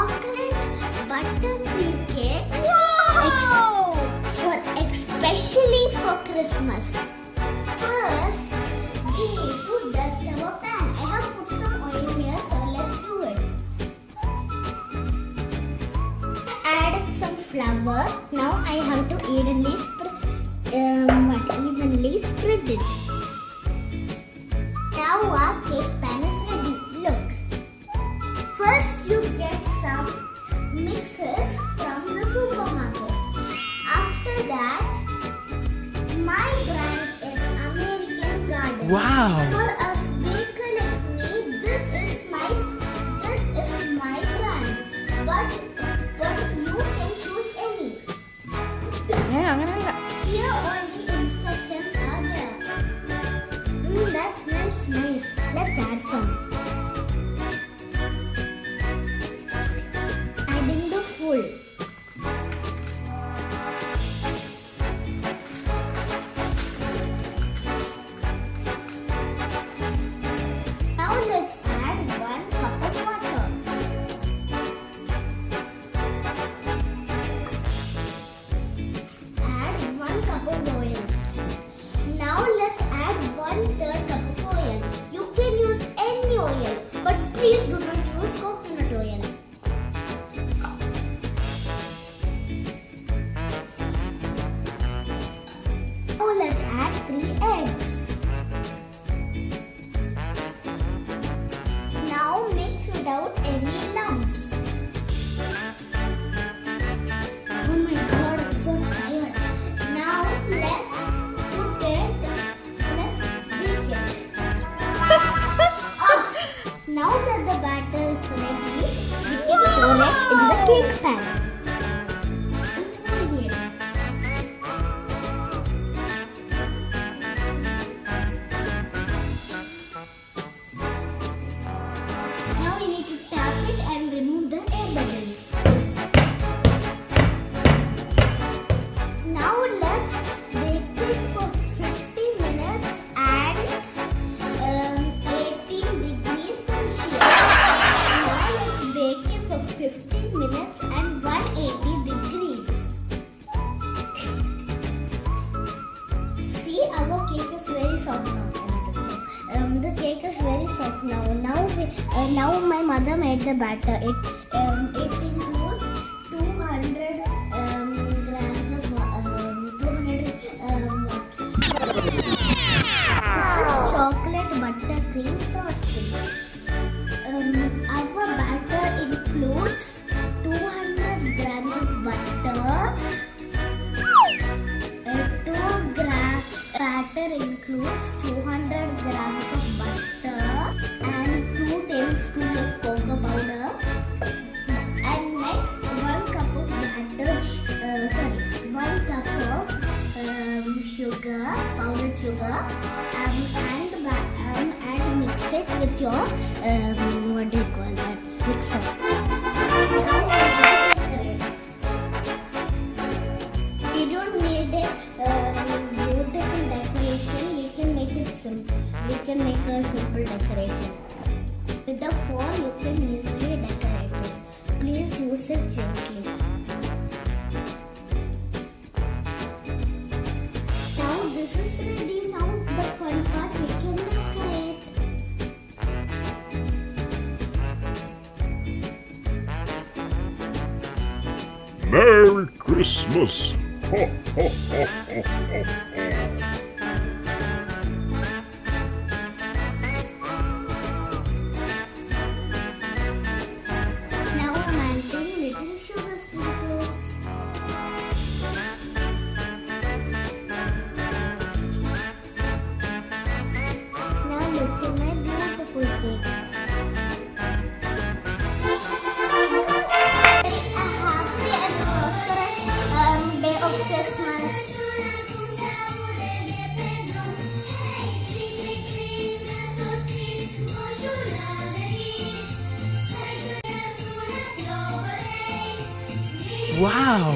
chocolate buttercream cake. Wow! Especially for Christmas. First, we need to dust our pan. I have put some oil here, so let's do it. Add some flour. Now I have to evenly spread it. Now our cake pan is ready. Look. First you get some mixes from the supermarket. After that, my brand is American Garden. Wow! For a baker like me, this is my brand. But you can choose any. അങ്ങനെയല്ല. Here all the instructions are there. That smells nice. Let's add some. Adding the full. Now let's add 1 cup of water. Add 1 cup of oil. Now let's add 1/3 cup of oil. You can use any oil, but please do not use coconut oil. Now let's add 3 eggs. Now mix without any lumps. Oh my god, I'm so tired. Now let's bake it. Now that the batter is ready, we can pour it in the cake pan. Now we need to tap it and remove the air bubbles. Now let's bake it for 50 minutes at 18 degrees Celsius. Now let's bake it for 15 minutes at 180 degrees. See, our cake is very soft now. The cake is very soft now. Now my mother made the batter. It includes 200 grams of 200. This is chocolate buttercream frosting. Our batter includes 200 grams of butter. Batter includes 200 grams of butter and 2 tablespoons of cocoa powder. And next, 1 cup of batter. 1 cup of sugar, powdered sugar, and mix it with your what do you call that? Mixer. You don't need a beautiful decoration. We can make it simple. We can make a simple decoration. With the fork, you can easily decorate it. Please use it gently. Now this is ready. Now the fun part, we can decorate. Merry Christmas! Ho, ho, ho, ho, ho, ho. Now I'm adding little sugar sprinkles. Now look at my beautiful cake. A happy and prosperous day of Christmas. Wow!